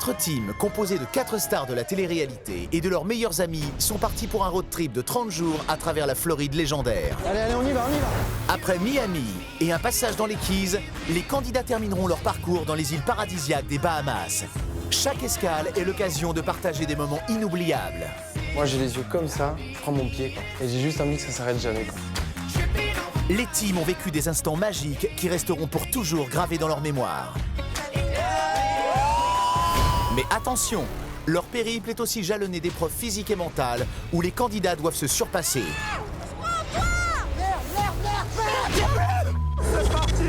4 teams composées de 4 stars de la télé-réalité et de leurs meilleurs amis sont partis pour un road trip de 30 jours à travers la Floride légendaire. Allez, allez, on y va, on y va. Après Miami et un passage dans les Keys, les candidats termineront leur parcours dans les îles paradisiaques des Bahamas. Chaque escale est l'occasion de partager des moments inoubliables. Moi, j'ai les yeux comme ça, je prends mon pied, quoi. Et j'ai juste envie que ça s'arrête jamais, quoi. Les teams ont vécu des instants magiques qui resteront pour toujours gravés dans leur mémoire. Mais attention, leur périple est aussi jalonné d'épreuves physiques et mentales où les candidats doivent se surpasser. C'est parti!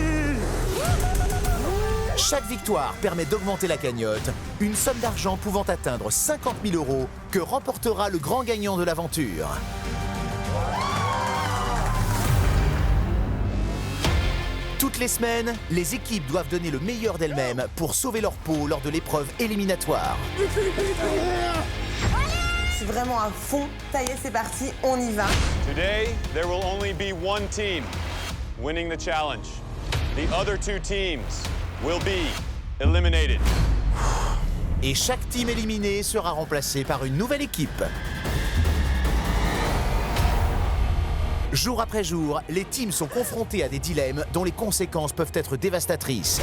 Chaque victoire permet d'augmenter la cagnotte, une somme d'argent pouvant atteindre 50 000 € que remportera le grand gagnant de l'aventure. Toutes les semaines, les équipes doivent donner le meilleur d'elles-mêmes pour sauver leur peau lors de l'épreuve éliminatoire. C'est vraiment à fond. Ça y est, c'est parti, on y va. Today, there will only be one team winning the challenge. The other 2 teams will be eliminated. Et chaque team éliminé sera remplacé par une nouvelle équipe. Jour après jour, les teams sont confrontés à des dilemmes dont les conséquences peuvent être dévastatrices.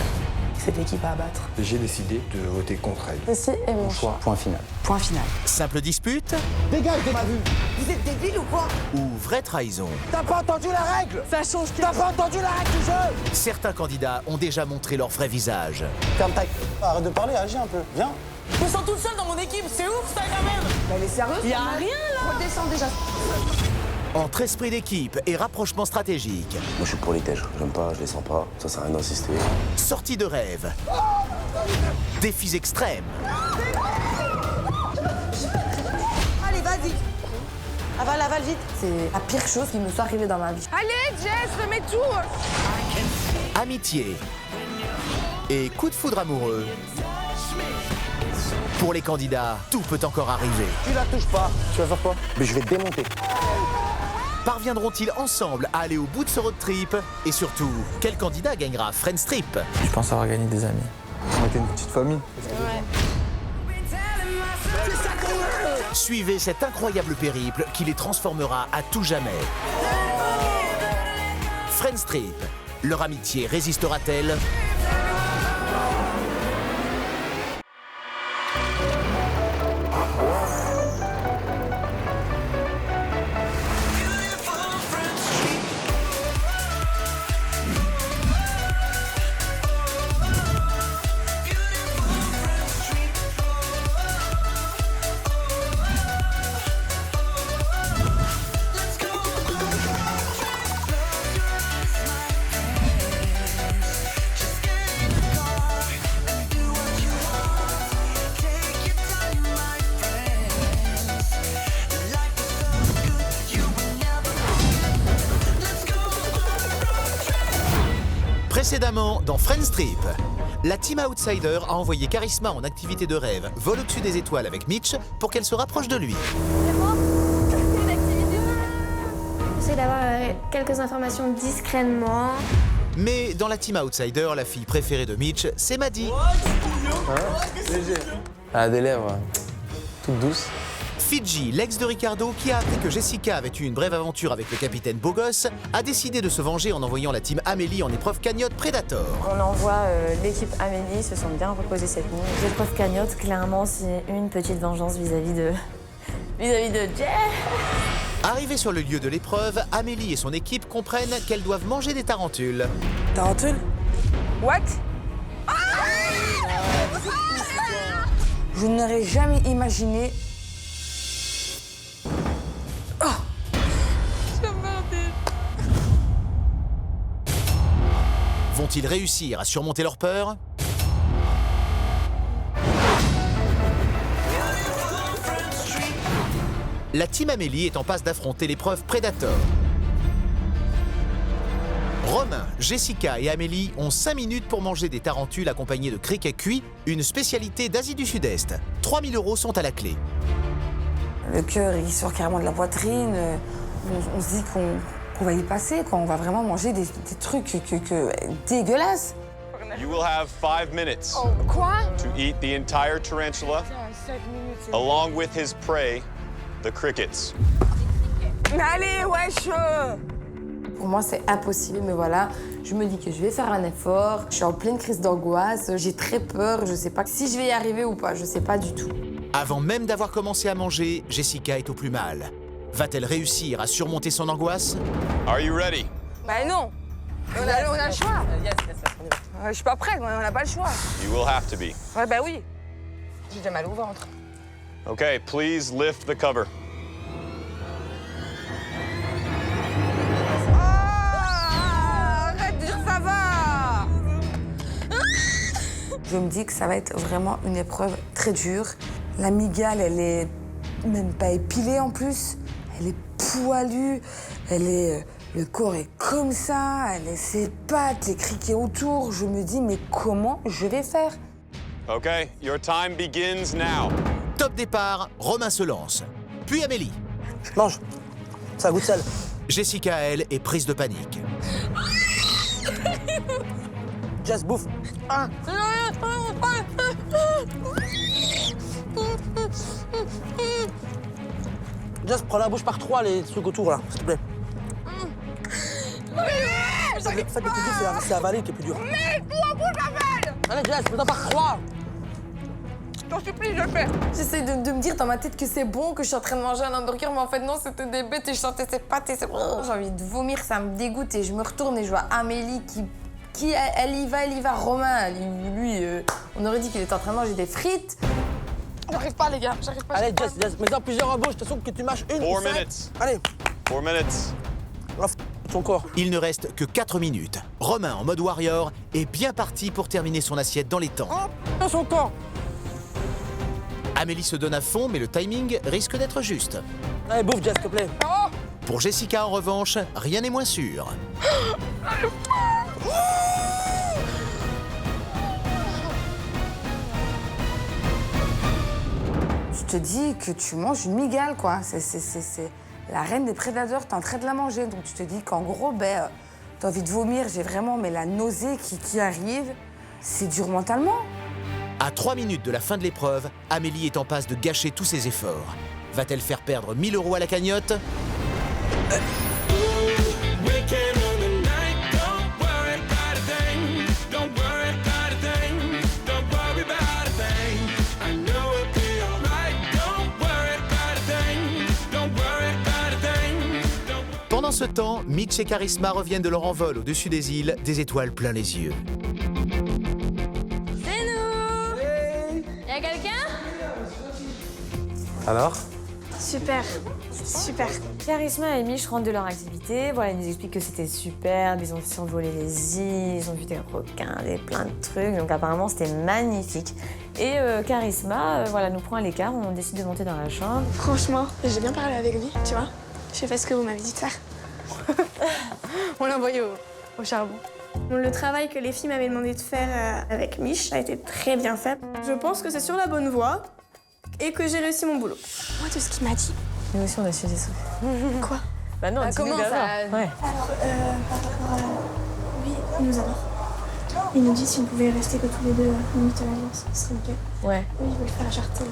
C'est l'équipe à abattre. J'ai décidé de voter contre elle. Ceci est mon choix. Point final. Point final. Simple dispute Dégage de ma vue. Vous êtes débile ou quoi? ou vraie trahison? T'as pas entendu la règle? Ça change T'as pas entendu la règle du jeu? Certains candidats ont déjà montré leur vrai visage. Ferme ta... Arrête de parler, agis un peu. Viens. Je me sens toute seule dans mon équipe, c'est ouf ça quand même. Mais elle est sérieuse? Y'a rien là. Redescends déjà. Entre esprit d'équipe et rapprochement stratégique, Moi, je suis pour les tèges. J'aime pas, je les sens pas. Ça sert à rien d'insister. sortie de rêve, défis extrêmes, Allez, vas-y. Avale vite. C'est la pire chose qui me soit arrivée dans ma vie. Allez, Jess, remets tout. amitié et coup de foudre amoureux. Pour les candidats, tout peut encore arriver. Tu la touches pas. Tu vas faire quoi? Mais je vais te démonter. Parviendront-ils ensemble à aller au bout de ce road trip? Et surtout, quel candidat gagnera Friends Trip? Je pense avoir gagné des amis. On était une petite famille. Suivez cet incroyable périple qui les transformera à tout jamais. Friends Trip, leur amitié résistera-t-elle? Précédemment dans Friends Trip, la team Outsider a envoyé Charisma en activité de rêve, vol au-dessus des étoiles avec Mitch pour qu'elle se rapproche de lui. J'essaie d'avoir quelques informations discrètement. Mais dans la team Outsider, la fille préférée de Mitch, c'est Maddie. Elle a des lèvres toutes douces. Fidji, l'ex de Ricardo, qui a appris que Jessica avait eu une brève aventure avec le capitaine Beau Gosse, a décidé de se venger en envoyant la team Amélie en épreuve cagnotte Predator. On envoie l'équipe Amélie, se sont bien reposés cette nuit. L'épreuve cagnotte, clairement, c'est une petite vengeance vis-à-vis de Jess. Arrivée sur le lieu de l'épreuve, Amélie et son équipe comprennent qu'elles doivent manger des tarentules. Tarentule? What? Je n'aurais jamais imaginé. Vont-ils réussir à surmonter leur peur? La team Amélie est en passe d'affronter l'épreuve Predator. Romain, Jessica et Amélie ont 5 minutes pour manger des tarentules accompagnées de criquets cuits, une spécialité d'Asie du Sud-Est. 3 000 € sont à la clé. Le cœur, il sort carrément de la poitrine. On se dit qu'on va y passer, quoi. On va vraiment manger des trucs dégueulasses. You will have 5 minutes Oh, quoi? to eat the entire tarantula 7 minutes. along with his prey, the crickets. Mais allez, wesh! Pour moi, c'est impossible, mais voilà, je me dis que je vais faire un effort. Je suis en pleine crise d'angoisse, j'ai très peur, je sais pas si je vais y arriver ou pas, je sais pas du tout. Avant même d'avoir commencé à manger, Jessica est au plus mal. Va-t-elle réussir à surmonter son angoisse? Are you ready? Bah non! On a le choix! Je suis pas prête, on n'a pas le choix. You will have to be. Ouais, bah oui. J'ai déjà mal au ventre. Okay, please lift the cover. Arrête de dire ça va! Je me dis que ça va être vraiment une épreuve très dure. La migale, elle est même pas épilée en plus. Elle est poilue, le corps est comme ça, elle a ses pattes, les criquets autour. Je me dis, mais comment je vais faire? Okay, your time begins now. Top départ, Romain se lance. Puis Amélie. Mange. Ça goûte sel. Jessica, elle, est prise de panique. Jess, bouffe. Jess, prends la bouche par 3, les trucs autour, là, s'il te plaît. En fait, le plus dur, c'est avaler qui est plus dur. Mais tout en bouche, avale! Allez, Jess, fais-en par 3. Je t'en supplie, je le fais. J'essaie de me dire dans ma tête que c'est bon, que je suis en train de manger un hamburger, mais en fait non, c'était des bêtes et je sentais ses pâtes et c'est... J'ai envie de vomir, ça me dégoûte et je me retourne et je vois Amélie qui elle y va. Romain, lui, on aurait dit qu'il était en train de manger des frites. J'arrive pas, les gars, j'arrive pas. Allez, Jess, mets-en plusieurs en bouche, de toute façon que tu mâches une 4 ou 5. minutes. Allez, 4 minutes. ton corps. Il ne reste que 4 minutes. Romain, en mode warrior, est bien parti pour terminer son assiette dans les temps. Dans son corps. Amélie se donne à fond, mais le timing risque d'être juste. Allez, bouffe, Jess, s'il te plaît. Pour Jessica, en revanche, rien n'est moins sûr. Je te dis que tu manges une migale, quoi. C'est la reine des prédateurs, t'es en train de la manger. Donc tu te dis qu'en gros, t'as envie de vomir, j'ai vraiment la nausée qui arrive. C'est dur mentalement. À 3 minutes de la fin de l'épreuve, Amélie est en passe de gâcher tous ses efforts. Va-t-elle faire perdre 1 000 € à la cagnotte? Pendant ce temps, Mitch et Charisma reviennent de leur envol au-dessus des îles, des étoiles plein les yeux. C'est nous! Y'a quelqu'un? Alors? Super, super. Charisma et Mich rentrent de leur activité. Voilà, ils nous expliquent que c'était superbe. Ils ont survolé les îles, ils ont vu des requins, plein de trucs. Donc apparemment, c'était magnifique. Et Charisma, voilà, nous prend à l'écart. On décide de monter dans la chambre. Franchement, j'ai bien parlé avec lui, tu vois. J'ai fait ce que vous m'avez dit de faire. On l'a envoyé au charbon. Le travail que les filles m'avaient demandé de faire avec Mich a été très bien fait. Je pense que c'est sur la bonne voie et que j'ai réussi mon boulot. Moi, tout ce qu'il m'a dit. Nous aussi, on a su des trucs. Quoi? Bah non, comment dis-nous ça d'abord. Ouais. Par rapport à... Oui, il nous adore. Il nous dit si on pouvait rester que tous les deux limite à l'alliance, ce serait ok. Ouais. Oui, il veut le faire à Chartel.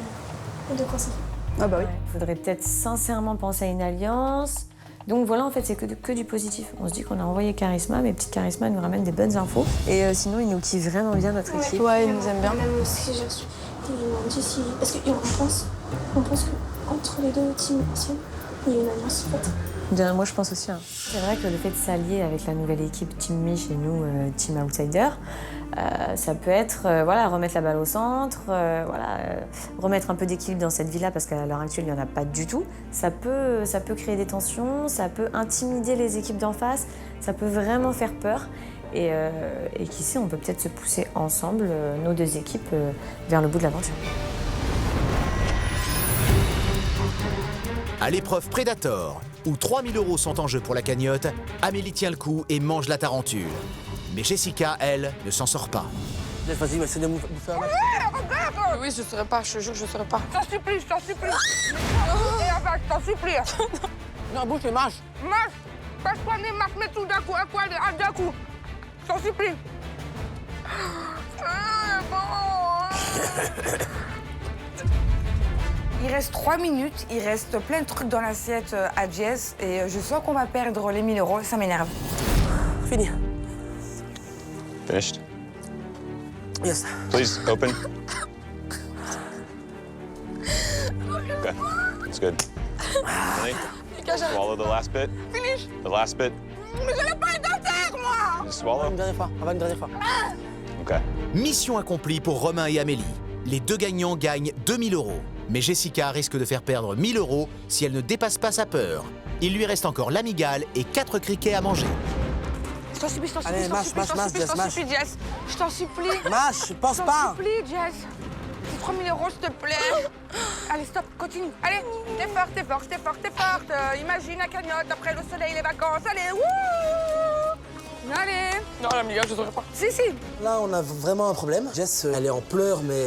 De quoi ça fait? Ah bah oui. Il faudrait peut-être sincèrement penser à une alliance. Donc voilà, en fait, c'est que du positif. On se dit qu'on a envoyé Charisma, mais petite Charisma nous ramène des bonnes infos. Et sinon, il nous kiffe vraiment bien, notre équipe. Ouais, il nous aime bien. Même ce que j'ai reçu, il nous dit si... Parce qu'on pense qu'entre les deux teams anciennes, il y a une alliance en fait. Bien, moi, je pense aussi. C'est vrai que le fait de s'allier avec la nouvelle équipe Team Mich et nous, Team Outsider, ça peut être voilà, remettre la balle au centre, remettre un peu d'équilibre dans cette vie-là, parce qu'à l'heure actuelle, il n'y en a pas du tout. Ça peut créer des tensions, ça peut intimider les équipes d'en face, ça peut vraiment faire peur. Et qui sait, on peut peut-être se pousser ensemble, nos deux équipes, vers le bout de l'aventure. À l'épreuve Predator, où 3 000 € sont en jeu pour la cagnotte, Amélie tient le coup et mange la tarentule. Mais Jessica, elle, ne s'en sort pas. Jess, vas-y, essaie de bouffer un match. Oui, je serai pas, je te jure que je serai pas. Je t'en supplie, je t'en supplie. Et avale, je t'en supplie. Non, bouge et mâche. Marche, passe-toi, marche, mets tout d'un coup, d'un coup. Je t'en supplie. Il reste 3 minutes, il reste plein de trucs dans l'assiette à Jess et je sens qu'on va perdre les 1000 €, ça m'énerve. Fini. Finished? Yes. Please, open. Okay, that's good. Emily, swallow the last bit. Finish. The last bit. Mais je n'ai pas de dentaire, moi. Just swallow. Une dernière fois, avant une dernière fois. Okay. Mission accomplie pour Romain et Amélie. Les deux gagnants gagnent 2000 €. Mais Jessica risque de faire perdre 1000 € si elle ne dépasse pas sa peur. Il lui reste encore l'amigale et 4 criquets à manger. Je t'en supplie, je t'en supplie, Allez, je t'en mâche, supplie, je t'en mâche, supplie, je t'en mâche, supplie, Jess. Je t'en supplie. Mâche, pense Je t'en pas. supplie, Jess. C'est 3000 €, s'il te plaît. Allez, stop, continue. Allez, t'es forte, t'es forte, t'es forte, t'es forte. Imagine la cagnotte après le soleil, les vacances. Allez, wouh. Allez. Non, l'amiga, je saurais pas. Si, si. Là, on a vraiment un problème. Jess, elle est en pleurs, mais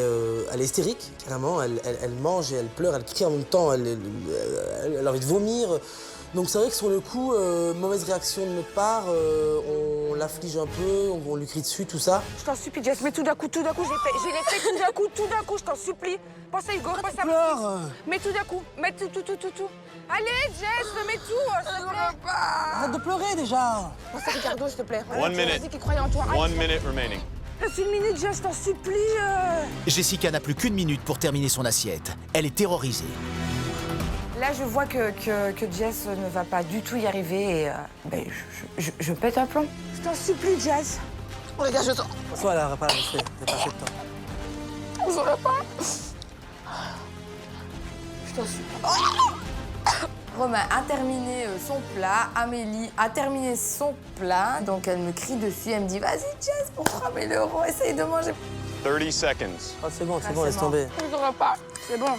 elle est hystérique, carrément. Elle mange et elle pleure, elle crie en même temps, elle a envie de vomir. Donc c'est vrai que sur le coup, mauvaise réaction de notre part, on l'afflige un peu, on lui crie dessus, tout ça. Je t'en supplie, Jess, mais tout d'un coup, je l'ai fait tout d'un coup, je t'en supplie. Pense à Hugo, pense à Pleure. Mais tout d'un coup, mets tout. Allez, Jess, mets tout, s'il te plaît. Arrête de pleurer déjà. Pense à Ricardo, s'il te plaît. 1 minute. Vas-y, qui croyait en toi. 1 minute remaining. Reste 1 minute, Jess, je t'en supplie. Jessica n'a plus qu'1 minute pour terminer son assiette. Elle est terrorisée. Là, je vois que Jess ne va pas du tout y arriver et je pète un plomb. Je t'en supplie, Jess. Oh, les gars, je sors. Soit elle n'aura pas laissé, t'as pas assez de temps. Je saurais pas. Je t'en supplie. Romain a terminé son plat, Amélie a terminé son plat, donc elle me crie dessus, elle me dit « Vas-y Jess, pour 3000 €, essaye de manger. » 30 seconds. Ah, c'est bon, c'est laisse bon. tomber. Je saurais pas. C'est bon.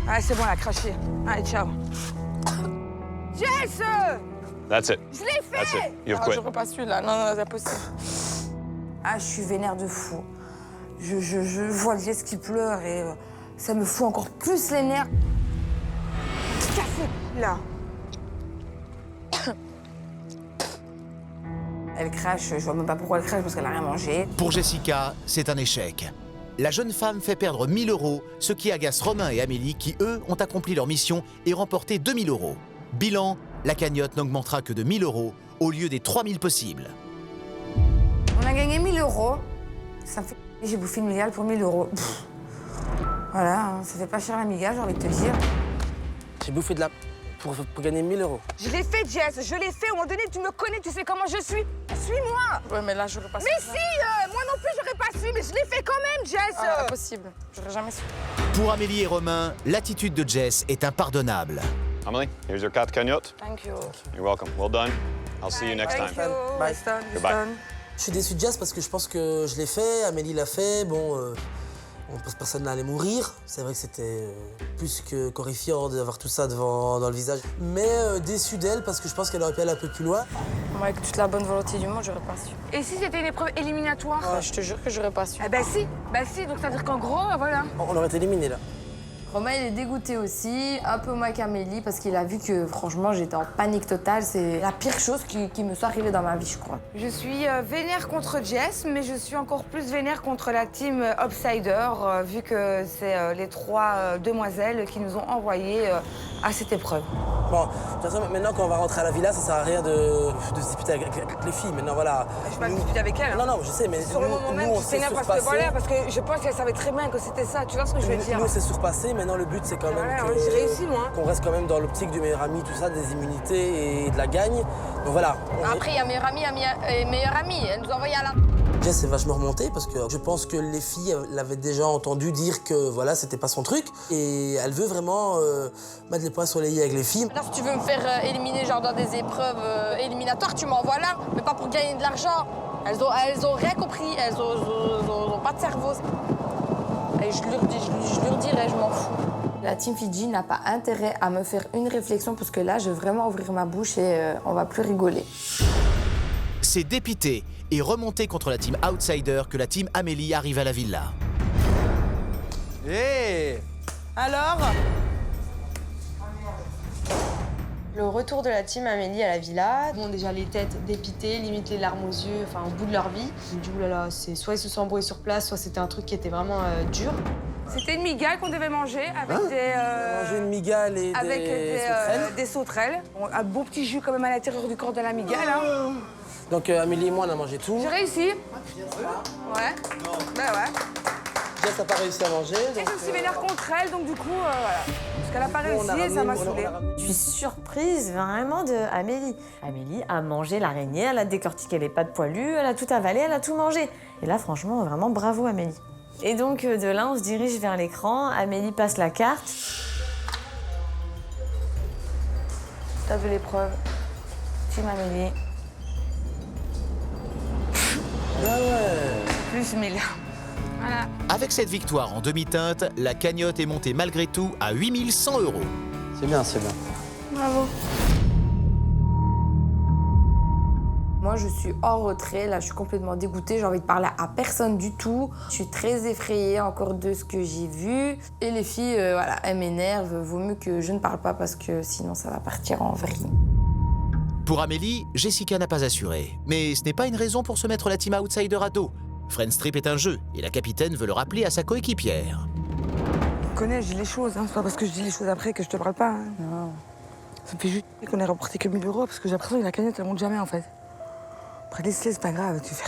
Allez, c'est bon, elle a craché. Allez, ciao. Jess! That's it. Je l'ai fait! That's it. You've quit. J'aurais pas su, là. Non, c'est impossible. Ah, je suis vénère de fou. Je vois Jess qui pleure et ça me fout encore plus les nerfs. Cassé, là. Elle crache, je vois même pas pourquoi elle crache parce qu'elle a rien mangé. Pour Jessica, c'est un échec. La jeune femme fait perdre 1000 €, ce qui agace Romain et Amélie qui, eux, ont accompli leur mission et remporté 2000 €. Bilan, la cagnotte n'augmentera que de 1000 € au lieu des 3000 possibles. On a gagné 1000 €. Ça me fait... J'ai bouffé une migale pour 1000 €. Pff. Voilà, hein, ça fait pas cher la migale, j'ai envie de te dire. J'ai bouffé de la... pour gagner 1000 €. Je l'ai fait, Jess. Je l'ai fait. À un moment donné, tu me connais, tu sais comment je suis. Suis-moi. Ouais, mais là, j'aurais pas su. Mais si, moi non plus, j'aurais pas su. Mais je l'ai fait quand même, Jess. Impossible. J'aurais jamais su. Pour Amélie et Romain, l'attitude de Jess est impardonnable. Emily, here's your carte cagnotte. Thank you. You're welcome. Well done. I'll see you next time. Thank you. Bye. It's done. It's Goodbye. done. Je suis déçu de Jess parce que je pense que je l'ai fait, Amélie l'a fait, bon, personne n'allait mourir. C'est vrai que c'était plus que horrifiant d'avoir tout ça dans le visage. Mais déçu d'elle parce que je pense qu'elle aurait pu aller un peu plus loin. Moi, avec toute la bonne volonté du monde, j'aurais pas su. Et si c'était une épreuve éliminatoire? Ouais. Je te jure que j'aurais pas su. Eh ben si, donc ça veut dire qu'en gros, voilà. On aurait été éliminés là. Romain, il est dégoûté aussi, un peu moins qu'Amélie, parce qu'il a vu que, franchement, j'étais en panique totale. C'est la pire chose qui me soit arrivée dans ma vie, je crois. Je suis vénère contre Jess, mais je suis encore plus vénère contre la team Outsider, vu que c'est les 3 demoiselles qui nous ont envoyés à cette épreuve. Bon, de toute façon, maintenant, quand on va rentrer à la villa, ça sert à rien de se disputer avec les filles. Maintenant, voilà. Je vais pas discuter avec elle. Non, je sais, mais Sur le moment même, on tu s'est t'énerves parce que surpassé. voilà, parce que je pense qu'elle savait très bien que c'était ça. Tu vois ce que je veux dire? Nous, on s'est surpassé. Maintenant, le but, c'est quand même Voilà, j'ai réussi, moi. qu'on reste quand même dans l'optique du meilleur ami, tout ça, des immunités et de la gagne. Donc voilà. Après, il y a meilleure amie et meilleure amie. Elle nous a envoyé à la... Jess est vachement remontée parce que je pense que les filles l'avaient déjà entendu dire que voilà, c'était pas son truc. Et elle veut vraiment mettre les points sur les i avec les filles. Là, si tu veux me faire éliminer genre dans des épreuves éliminatoires, tu m'envoies là, mais pas pour gagner de l'argent. Elles ont rien compris, elles ont pas de cerveau. Et je leur dirai, je m'en fous. La team Fidji n'a pas intérêt à me faire une réflexion, parce que là, je vais vraiment ouvrir ma bouche et on va plus rigoler. C'est dépité et remonté contre la team Outsider que la team Amélie arrive à la villa. Hé Alors Le retour de la team Amélie à la villa. Bon, déjà les têtes dépitées, limite les larmes aux yeux, enfin au bout de leur vie. Je me dis, oulala, c'est soit ils se sont embrouillés sur place, soit c'était un truc qui était vraiment dur. C'était une migale qu'on devait manger avec Manger une migale et avec sauterelles. des sauterelles. Bon, un beau petit jus quand même à l'intérieur du corps de la migale. Hein. Donc Amélie et moi, on a mangé tout. J'ai réussi. Ouais. Ben ouais. Jess n'a pas réussi à manger. Et je me suis vénère contre elle, donc du coup, voilà. Parce qu'elle n'a pas réussi et ça m'a saoulée. Je suis surprise vraiment de Amélie. Amélie a mangé l'araignée, elle a décortiqué les pattes poilues, elle a tout avalé, elle a tout mangé. Et là, franchement, vraiment bravo Amélie. Et donc de là, on se dirige vers l'écran. Amélie passe la carte. T'as vu l'épreuve. Team Amélie. Ah ouais. Plus 1000. Voilà. Avec cette victoire en demi-teinte, la cagnotte est montée malgré tout à 8 100 €. C'est bien, c'est bien. Bravo. Moi, je suis hors retrait. Là, je suis complètement dégoûtée. J'ai envie de parler à personne du tout. Je suis très effrayée encore de ce que j'ai vu. Et les filles, voilà, elles m'énervent. Vaut mieux que je ne parle pas parce que sinon, ça va partir en vrille. Pour Amélie, Jessica n'a pas assuré. Mais ce n'est pas une raison pour se mettre la team outsider à dos. Friends Trip est un jeu et la capitaine veut le rappeler à sa coéquipière. Tu connais, je dis les choses. Hein. C'est pas parce que je dis les choses après que je te parle pas. Hein. Non. Ça me fait juste qu'on ait remporté que 1000 € parce que j'ai l'impression que la cagnotte, elle monte jamais en fait. Après, laisse-les, c'est pas grave. Tu fais...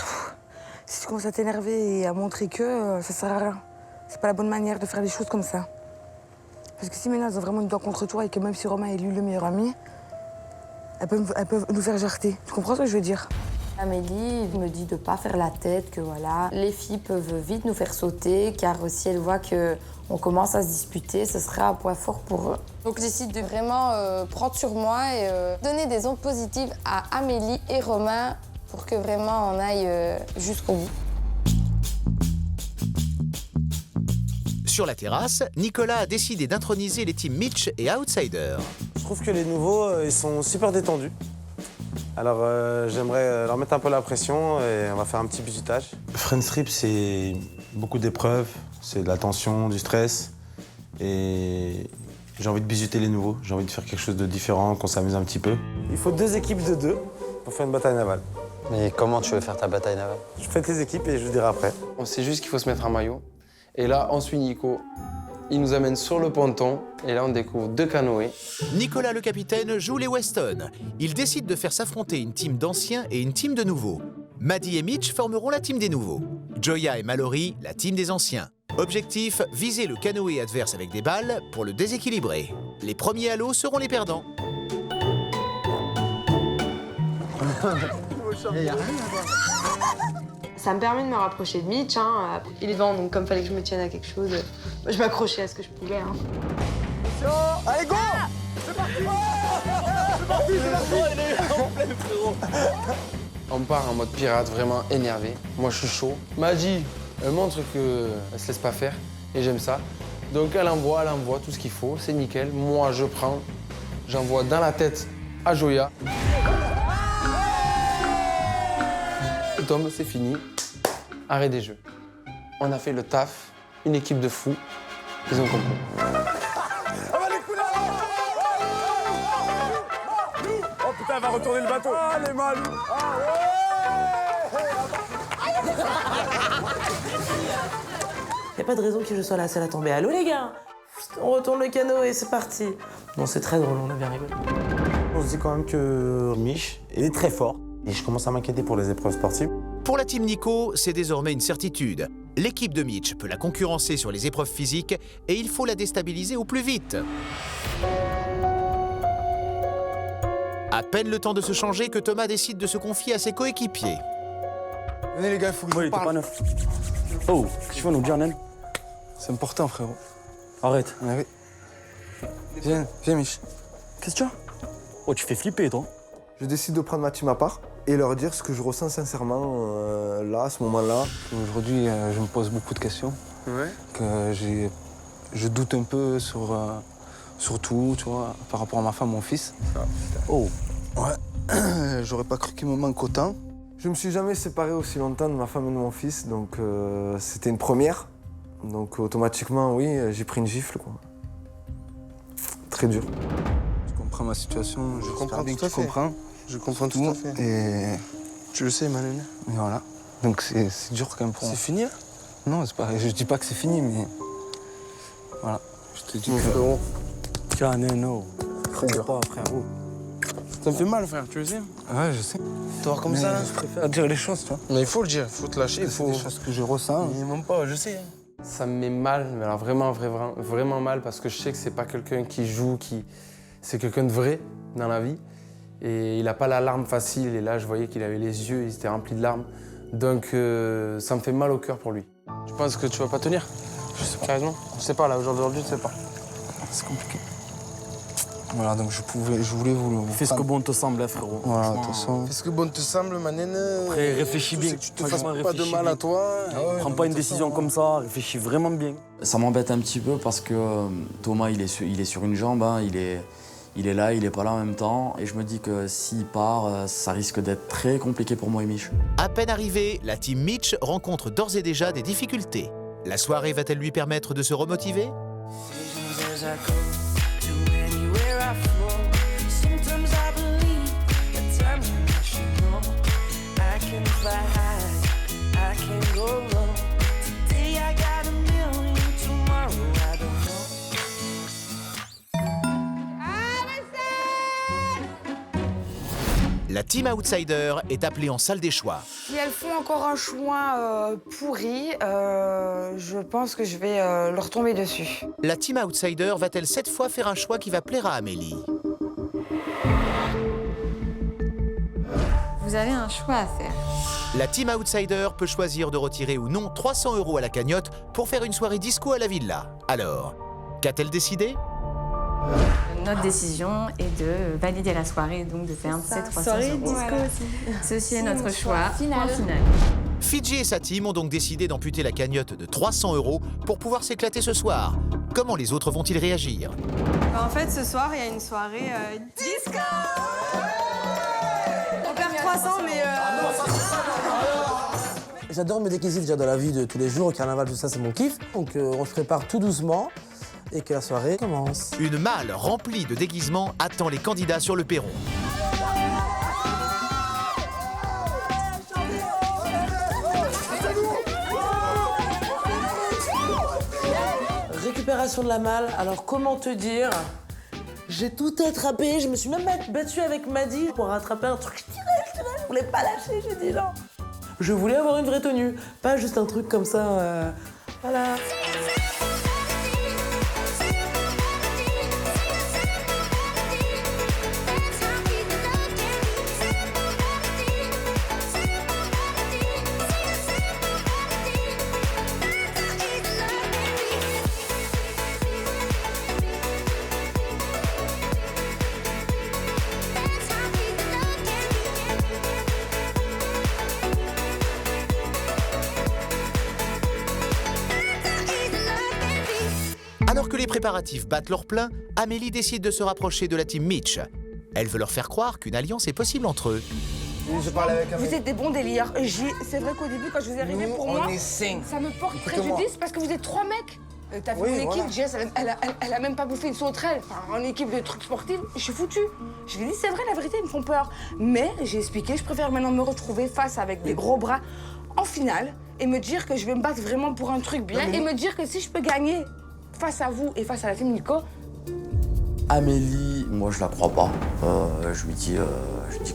Si tu commences à t'énerver et à montrer que, ça sert à rien. C'est pas la bonne manière de faire les choses comme ça. Parce que si maintenant elles ont vraiment une dent contre toi et que même si Romain est lui le meilleur ami, elles peuvent nous faire jarter. Tu comprends ce que je veux dire? Amélie me dit de pas faire la tête, que voilà, les filles peuvent vite nous faire sauter, car si elles voient qu'on commence à se disputer, ce sera un point fort pour eux. Donc je décide de vraiment prendre sur moi et donner des ondes positives à Amélie et Romain pour que vraiment on aille jusqu'au bout. Sur la terrasse, Nicolas a décidé d'introniser les teams Mitch et Outsider. Je trouve que les nouveaux, ils sont super détendus. Alors j'aimerais leur mettre un peu la pression et on va faire un petit bisutage. Friends Trip, c'est beaucoup d'épreuves, c'est de la tension, du stress. Et j'ai envie de bisuter les nouveaux, j'ai envie de faire quelque chose de différent, qu'on s'amuse un petit peu. Il faut 2 équipes de 2 pour faire une bataille navale. Mais comment tu veux faire ta bataille navale? Je fais tes équipes et je vous dirai après. On sait juste qu'il faut se mettre un maillot. Et là, on suit Nico. Il nous amène sur le ponton et là, on découvre 2 canoës. Nicolas, le capitaine, joue les Weston. Il décide de faire s'affronter une team d'anciens et une team de nouveaux. Maddie et Mitch formeront la team des nouveaux. Joya et Mallory, la team des anciens. Objectif, viser le canoë adverse avec des balles pour le déséquilibrer. Les premiers à l'eau seront les perdants. Ça me permet de me rapprocher de Mitch. Hein. Il est devant, donc comme fallait que je me tienne à quelque chose, je m'accrochais à ce que je pouvais. Hein. Allez, go! C'est parti! C'est parti, c'est parti! Il est en pleine, frérot! On part en mode pirate, vraiment énervé. Moi, je suis chaud. Maddie, elle montre qu'elle se laisse pas faire et j'aime ça. Donc elle envoie tout ce qu'il faut, c'est nickel. Moi, je prends, j'envoie dans la tête à Joya. Il tombe, c'est fini. Arrêt des jeux. On a fait le taf, une équipe de fous. Ils ont compris. Oh putain, elle va retourner le bateau! Ah, les malous! Y a pas de raison que je sois la seule à tomber à l'eau, les gars. On retourne le canot et c'est parti. Bon, c'est très drôle, on a bien rigolé. On se dit quand même que Mich, il est très fort. Et je commence à m'inquiéter pour les épreuves sportives. Pour la team Nico, c'est désormais une certitude. L'équipe de Mitch peut la concurrencer sur les épreuves physiques et il faut la déstabiliser au plus vite. À peine le temps de se changer que Thomas décide de se confier à ses coéquipiers. Venez les gars, il faut que je vous parle. Pas neuf. Oh, qu'est-ce que tu vas nous dire, Nen? C'est important, frérot. Arrête. Ah oui. Viens, Mich. Qu'est-ce que tu as? Oh, tu fais flipper, toi. Je décide de prendre ma team à part et leur dire ce que je ressens sincèrement là, à ce moment-là. Aujourd'hui, je me pose beaucoup de questions. Ouais. Que je doute un peu sur tout, tu vois, par rapport à ma femme, mon fils. Oh. Ouais. J'aurais pas cru qu'il me manque autant. Je me suis jamais séparé aussi longtemps de ma femme et de mon fils, donc c'était une première. Donc automatiquement, oui, j'ai pris une gifle, quoi. Très dur. comprends ma situation. Je comprends bien que tu comprends. Je comprends tout à fait. Et Tu le sais, Malène. voilà. Donc c'est dur quand même pour moi. C'est fini là? Non, c'est pas, je dis pas que c'est fini, mais voilà. Je te dis Mon que... frérot. Caneno. Frère. Pas, frérot. Ça me fait mal, frère, tu le sais? Ouais, je sais. Toi, comme Mais ça, là. je préfère dire les choses, tu vois. Mais il faut le dire, il faut te lâcher, il faut. C'est des choses que je ressens. Mais même pas, je sais. Ça me met mal, mais alors vraiment mal, parce que je sais que c'est pas quelqu'un qui joue, c'est quelqu'un de vrai dans la vie. Et il a pas la larme facile, et là je voyais qu'il avait les yeux, ils étaient remplis de larmes. Donc ça me fait mal au cœur pour lui. Tu penses que tu vas pas tenir? Je sais pas. Carrément? Je sais pas, là, aujourd'hui, je sais pas. C'est compliqué. Voilà, donc je voulais vous Fais ce que bon te semble, hein, frérot. Voilà, de toute façon. Est-ce que bon te semble, ma nene? Après, réfléchis bien. Que tu te fasses Franchement, pas de réfléchis mal à bien. toi. Prends pas une décision comme ça, réfléchis vraiment bien. Ça m'embête un petit peu parce que Thomas, il est sur une jambe, hein, il est là, il est pas là en même temps. Et je me dis que s'il part, ça risque d'être très compliqué pour moi et Mich. À peine arrivé, la team Mitch rencontre d'ores et déjà des difficultés. La soirée va-t-elle lui permettre de se remotiver? La team outsider est appelée en salle des choix. Si elles font encore un choix pourri, je pense que je vais leur tomber dessus. La team outsider va-t-elle cette fois faire un choix qui va plaire à Amélie? Vous avez un choix à faire. La team outsider peut choisir de retirer ou non 300 € à la cagnotte pour faire une soirée disco à la villa. Alors, qu'a-t-elle décidé? Notre décision est de valider la soirée et donc de faire ces 300 Soirée €. disco Voilà. aussi. Ceci est notre choix. Final. Point final. Fidji et sa team ont donc décidé d'amputer la cagnotte de 300 € pour pouvoir s'éclater ce soir. Comment les autres vont-ils réagir? En fait, ce soir, il y a une soirée disco. On perd 300, mais... J'adore me déguiser déjà dans la vie de tous les jours. Au carnaval, tout ça, c'est mon kiff. Donc on se prépare tout doucement et que la soirée commence. Une malle remplie de déguisements attend les candidats sur le perron. Récupération de la malle. Alors comment te dire? J'ai tout attrapé. Je me suis même battue avec Maddy pour rattraper un truc. Je voulais pas lâcher. J'ai dit non. Je voulais avoir une vraie tenue, pas juste un truc comme ça. Voilà. Alors que les préparatifs battent leur plein, Amélie décide de se rapprocher de la team Mitch. Elle veut leur faire croire qu'une alliance est possible entre eux. Vous êtes des bons délires. C'est vrai qu'au début, quand je vous ai arrivé, pour moi, ça me porte préjudice parce que vous êtes 3 mecs. T'as vu mon équipe, Jess, elle a même pas bouffé une sauterelle. Enfin, en équipe de trucs sportifs, je suis foutue. Je lui ai dit, c'est vrai, la vérité, ils me font peur. Mais j'ai expliqué, je préfère maintenant me retrouver face avec des gros bras en finale et me dire que je vais me battre vraiment pour un truc bien et me dire que si je peux gagner face à vous et face à la team Nico. Amélie, moi je la crois pas. Je lui dis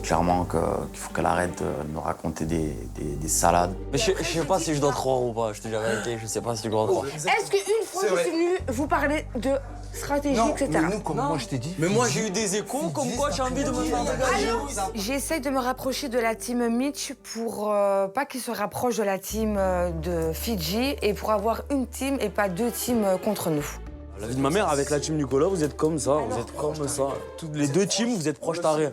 clairement qu'il faut qu'elle arrête de me raconter des salades. Mais je sais pas si je dois te croire ou pas, je te dis la vérité, je sais pas si je dois te croire. Est-ce qu'une fois je suis venue vous parler de stratégie, etc. Mais nous, comme moi je t'ai dit. Mais moi j'ai eu des échos comme quoi tu as envie de me faire dégager. J'essaie de me rapprocher de la team Mitch pour pas qu'ils se rapprochent de la team de Fidji et pour avoir une team et pas 2 teams contre nous. La vie de ma mère, avec la team Nicolas, vous êtes comme ça, vous êtes comme ça. Toutes les 2 teams, vous êtes proches tarés.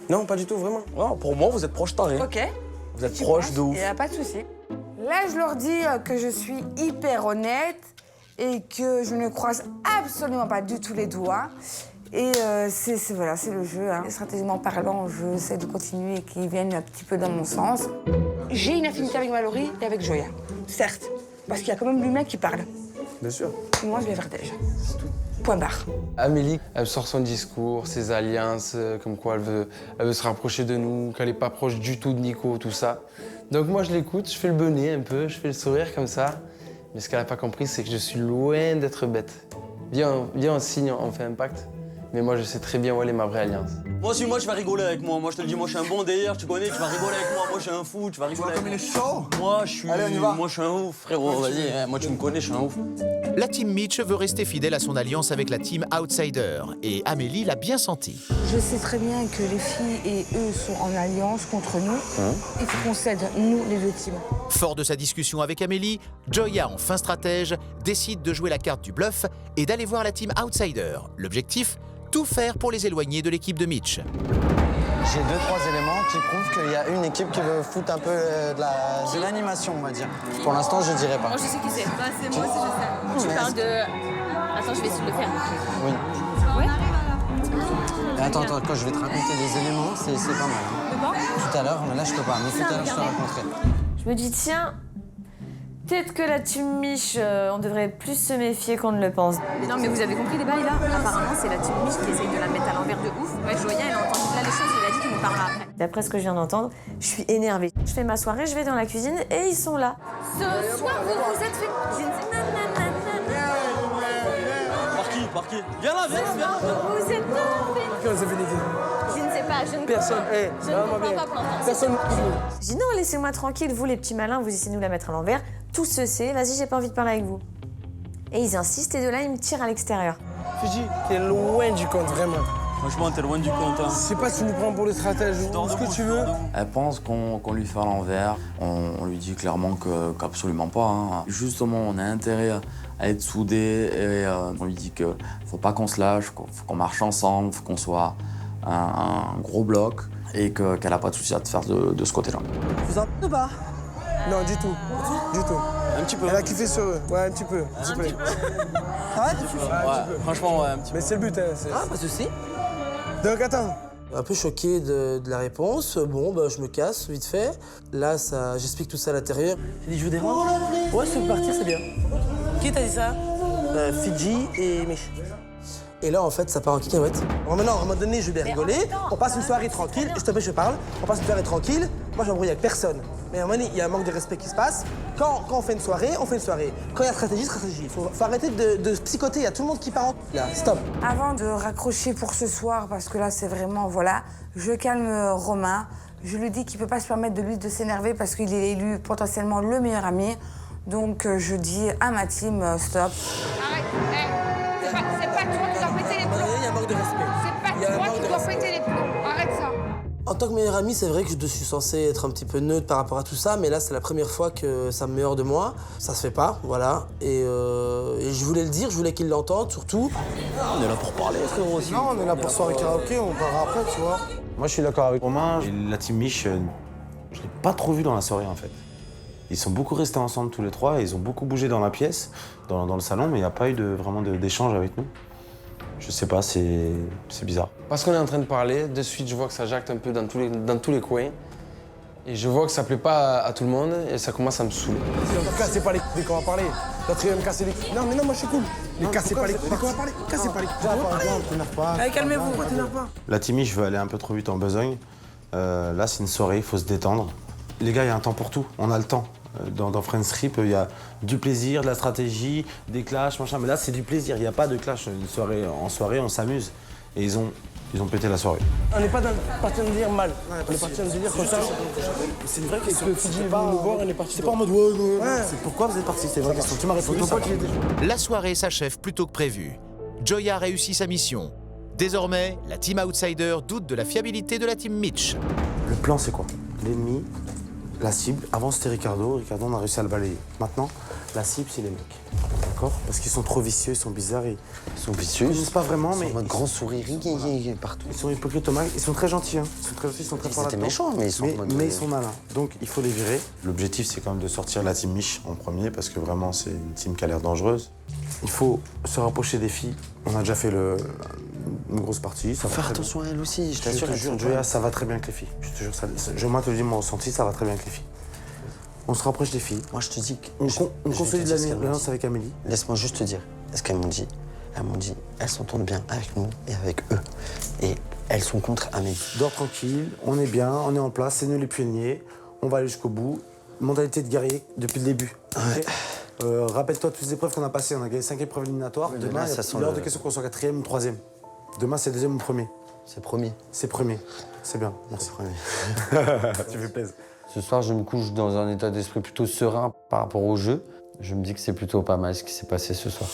Non, pas du tout, vraiment. Ouais, pour moi, vous êtes proches tarés. Ok. Vous êtes proches de ouf. Il n'y a pas de souci. Là, je leur dis que je suis hyper honnête et que je ne croise absolument pas du tout les doigts. Et voilà, c'est le jeu. Hein. Stratégiquement parlant, je essaie de continuer et qu'ils viennent un petit peu dans mon sens. J'ai une affinité avec Mallory et avec Joya, certes, parce qu'il y a quand même l'humain qui parle. Bien sûr. Et moi, je les vertige. point barre. Amélie, elle sort son discours, ses alliances, comme quoi elle veut se rapprocher de nous, qu'elle n'est pas proche du tout de Nico, tout ça. Donc moi je l'écoute, je fais le bonnet un peu, je fais le sourire comme ça. Mais ce qu'elle n'a pas compris, c'est que je suis loin d'être bête. Viens, on signe, on fait un pacte. Mais moi je sais très bien où elle est ma vraie alliance. Moi aussi, moi tu vas rigoler avec moi. Moi je te le dis, moi je suis un bon délire, tu connais, tu vas rigoler avec moi. Moi je suis un fou, tu vas rigoler avec moi. Comme il est chaud. Moi je suis un ouf, frérot, vas-y, hein, moi tu me connais, je suis un ouf. La team Mitch veut rester fidèle à son alliance avec la team Outsider. Et Amélie l'a bien senti. Je sais très bien que les filles et eux sont en alliance contre nous. Il faut qu'on cède, nous, les deux teams. Fort de sa discussion avec Amélie, Joya, en fin stratège, décide de jouer la carte du bluff et d'aller voir la team Outsider. L'objectif, tout faire pour les éloigner de l'équipe de Mitch. J'ai 2-3 éléments qui prouvent qu'il y a une équipe qui veut foutre un peu de l'animation, on va dire. Pour l'instant, je dirais pas. Moi, je sais qui c'est. C'est moi, je sais. Tu parles de... Attends, je vais essayer de le faire. Oui. Ouais. Attends, quand je vais te raconter des éléments, c'est pas mal. Hein. Tout à l'heure, mais là, je peux pas. Mais tout à l'heure, je te raconterai. Je me dis, tiens, peut-être que la team Mich, on devrait plus se méfier qu'on ne le pense. Mais non, mais vous avez compris les bails là? Apparemment, c'est la team Mich qui essaye de la mettre à l'envers de ouf. Ouais, Joya, elle a entendu là les choses, il a dit qu'il nous parlera après. D'après ce que je viens d'entendre, je suis énervée. Je fais ma soirée, je vais dans la cuisine et ils sont là. Ce soir, vous vous êtes fait... Je ne sais... Par qui? Viens là. Vous êtes fait... Je ne sais pas, je ne comprends pas pour l'instant. Personne. Je dis non, laissez-moi tranquille, vous les petits malins, vous essayez de nous la mettre à l'envers. Tout se sait, vas-y, j'ai pas envie de parler avec vous. Et ils insistent et de là, ils me tirent à l'extérieur. Fiji, t'es loin du compte, vraiment. Franchement, t'es loin du compte. Hein. Je sais pas si tu nous prends pour le stratège ou ce que tu veux. Elle pense qu'on lui fait à l'envers. On lui dit clairement qu'absolument pas. Hein. Justement, on a intérêt à être soudés et on lui dit qu'il faut pas qu'on se lâche, faut qu'on marche ensemble, faut qu'on soit un gros bloc et qu'elle a pas de souci à te faire de ce côté-là. Vous en ou pas? Non, du tout. Du tout. Un petit peu. Elle a kiffé sur eux. Ouais, un petit peu. Ça va? Franchement, ouais, un petit peu. Mais c'est le but, hein. Ah, pas de souci. Donc, attends. Un peu choqué de la réponse. Bon, bah, je me casse vite fait. Là, j'explique tout ça à l'intérieur. J'ai dit, je vous dérange? Ouais, si tu veux partir, c'est bien. Qui t'a dit ça? Fiji et Mich. Et là, en fait, ça part en cacahuète. Bon, maintenant, à un moment donné, je vais bien rigoler. On passe une soirée tranquille. S'il te plaît, je parle. On passe une soirée tranquille. Moi, je m'embrouille avec personne. Mais à un moment donné, il y a un manque de respect qui se passe. Quand on fait une soirée, on fait une soirée. Quand il y a stratégie. Il faut arrêter de psychoter. Il y a tout le monde qui part en... Là, stop. Avant de raccrocher pour ce soir, parce que là, c'est vraiment, voilà, je calme Romain. Je lui dis qu'il peut pas se permettre de s'énerver parce qu'il est élu potentiellement le meilleur ami. Donc, je dis à ma team, stop. Arrête, c'est pas toi qui dois péter les plombs. Il y a un manque de respect. C'est pas toi qui dois péter les plombs. Arrête ça. En tant que meilleur ami, c'est vrai que je suis censé être un petit peu neutre par rapport à tout ça, mais là, c'est la première fois que ça me met hors de moi. Ça se fait pas, voilà. Et je voulais le dire, je voulais qu'il l'entende, surtout. On est là pour parler, frérot, aussi. Non, on est là pour soirée karaoké, on parlera après, tu vois. Moi, je suis d'accord avec Romain. La team Mich, je l'ai pas trop vu dans la soirée, en fait. Ils sont beaucoup restés ensemble tous les trois, et ils ont beaucoup bougé dans la pièce, dans le salon, mais il n'y a pas eu vraiment d'échange avec nous. Je sais pas, c'est bizarre. Parce qu'on est en train de parler, de suite, je vois que ça jacte un peu dans tous les coins. Et je vois que ça plaît pas à tout le monde et ça commence à me saouler. Cassez pas les couilles qu'on va parler. La trième, cassez les couilles. Non, mais non, moi je suis cool. Mais cassez pas les couilles qu'on va parler. Cassez pas les couilles. Allez, calmez-vous, pourquoi t'énerves pas? La team Mich, je veux aller un peu trop vite en besogne. Là, c'est une soirée, il faut se détendre. Les gars, il y a un temps pour tout, on a le temps. Dans Friends Rip, il y a du plaisir, de la stratégie, des clashs, machin. Mais là, c'est du plaisir, il n'y a pas de clash. En soirée, on s'amuse. Et ils ont pété la soirée. On n'est pas parti de dire mal. On est parti de dire comme ça. C'est une vraie question. Fiji est venu nous voir, on est parti. C'est pas en mode ouais. C'est pourquoi vous êtes partis, c'est une vraie question. Tu m'as répondu. La soirée s'achève plus tôt que prévu. Joya réussit sa mission. Désormais, la team Outsider doute de la fiabilité de la team Mitch. Le plan, c'est quoi? L'ennemi, la cible, avant c'était Ricardo, on a réussi à le balayer. Maintenant, la cible, c'est les mecs. D'accord? Parce qu'ils sont trop vicieux, ils sont bizarres. Ils sont vicieux. Ils connaissent pas vraiment, mais. Ils ont un grand sourire partout. Ils sont hypocrites au max, ils sont très gentils. Hein. Ils sont très gentils, ils sont très forts là-dedans. Méchants, mais ils sont ils sont malins. Donc il faut les virer. L'objectif, c'est quand même de sortir la team Mich en premier, parce que vraiment, c'est une team qui a l'air dangereuse. Il faut se rapprocher des filles. On a déjà fait une grosse partie. Faut faire attention à elle aussi, je t'assure. Je te jure, Joya, ça va très bien avec les filles. Je te jure, moi, te le dis, mon ressenti, ça va très bien avec les filles. On se rapproche des filles. Moi, je te dis que... On consolide l'alliance avec Amélie. Laisse-moi juste te dire ce qu'elles m'ont dit. elles m'ont dit, elles s'entendent bien avec nous et avec eux. Et elles sont contre Amélie. Dors tranquille, on est bien, on est en place, c'est nous les pionniers, on va aller jusqu'au bout. Mentalité de guerrier depuis le début. Ouais. Rappelle-toi toutes les épreuves qu'on a passées, on a gagné 5 épreuves éliminatoires. Oui, Demain, il y a hors de question qu'on soit 4e ou 3e. Demain, c'est 2e ou 1er. C'est premier. C'est premier. C'est bien, merci. Tu fais plaisir. Ce soir, je me couche dans un état d'esprit plutôt serein par rapport au jeu. Je me dis que c'est plutôt pas mal ce qui s'est passé ce soir.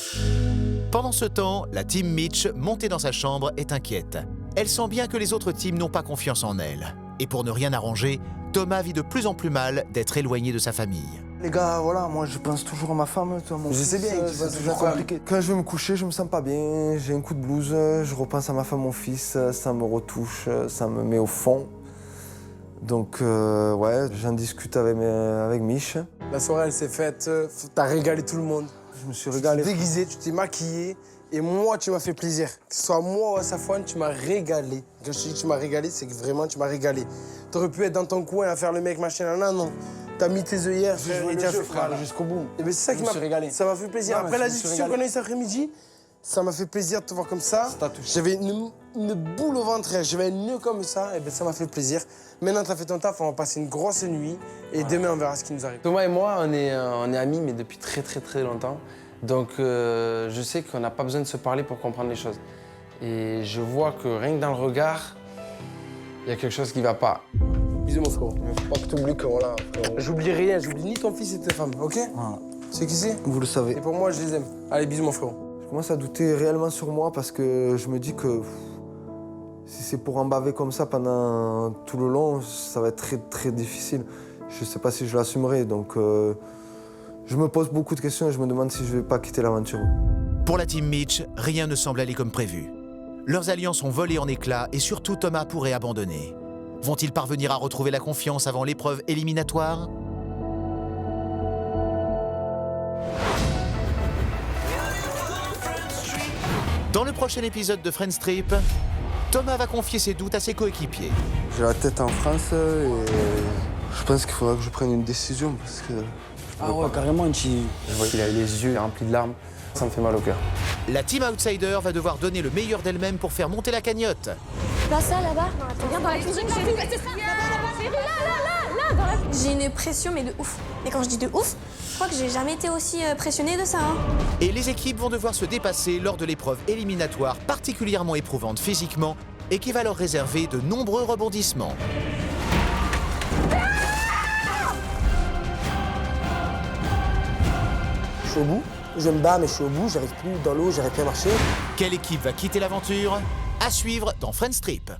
Pendant ce temps, la team Mitch, montée dans sa chambre, est inquiète. Elle sent bien que les autres teams n'ont pas confiance en elle. Et pour ne rien arranger, Thomas vit de plus en plus mal d'être éloigné de sa famille. Les gars, voilà, moi je pense toujours à ma femme, à mon Je fils, sais bien, c'est toujours compliqué. Quand je vais me coucher, je me sens pas bien, j'ai un coup de blues, je repense à ma femme, mon fils, ça me retouche, ça me met au fond. Donc ouais, j'en discute avec Mich. La soirée elle s'est faite, t'as régalé tout le monde. Je me suis régalé. Tu t'es déguisé, tu t'es maquillé et moi tu m'as fait plaisir. Que ce soit moi ou à Safouane, tu m'as régalé. Quand je te dis que tu m'as régalé, c'est que vraiment tu m'as régalé. T'aurais pu être dans ton coin à faire le mec machin, non. T'as mis tes œillères, frère, et tu as fait frère jusqu'au bout. Et ben c'est ça qui m'a régalé. Ça m'a fait plaisir. Après la discussion qu'on a eue cet après-midi, ça m'a fait plaisir de te voir comme ça. J'avais une boule au ventre, j'avais un nœud comme ça, et ben ça m'a fait plaisir. Maintenant t'as fait ton taf, on va passer une grosse nuit et demain on verra ce qui nous arrive. Thomas et moi, on est amis, mais depuis très longtemps. Donc je sais qu'on n'a pas besoin de se parler pour comprendre les choses. Et je vois que rien que dans le regard, il y a quelque chose qui va pas. Bisous mon frère. Faut pas que t'oublies que voilà. J'oublie rien, j'oublie ni ton fils et ta femme, ok? C'est qui c'est? Vous le savez. Et pour moi je les aime. Allez bisous mon frère. Je commence à douter réellement sur moi parce que je me dis que si c'est pour en baver comme ça pendant tout le long, ça va être très difficile. Je sais pas si je l'assumerai, donc je me pose beaucoup de questions et je me demande si je vais pas quitter l'aventure. Pour la team Mitch, rien ne semble aller comme prévu. Leurs alliances ont volé en éclats et surtout Thomas pourrait abandonner. Vont-ils parvenir à retrouver la confiance avant l'épreuve éliminatoire? Dans le prochain épisode de Friends Trip, Thomas va confier ses doutes à ses coéquipiers. J'ai la tête en France et je pense qu'il faudra que je prenne une décision parce que... Ah ouais, carrément, Je vois qu'il a les yeux remplis de larmes, ça me fait mal au cœur. La team outsider va devoir donner le meilleur d'elle-même pour faire monter la cagnotte. Pas ça là-bas? Regarde dans la cuisine, j'ai vu, c'est ça. Là, dans la cuisine. J'ai une pression, mais de ouf. Et quand je dis de ouf, je crois que j'ai jamais été aussi pressionnée de ça. Et les équipes vont devoir se dépasser lors de l'épreuve éliminatoire particulièrement éprouvante physiquement et qui va leur réserver de nombreux rebondissements. Je suis au bout. Je me bats mais je suis au bout, j'arrive plus dans l'eau, j'arrive plus à marcher. Quelle équipe va quitter l'aventure? À suivre dans Friends Trip.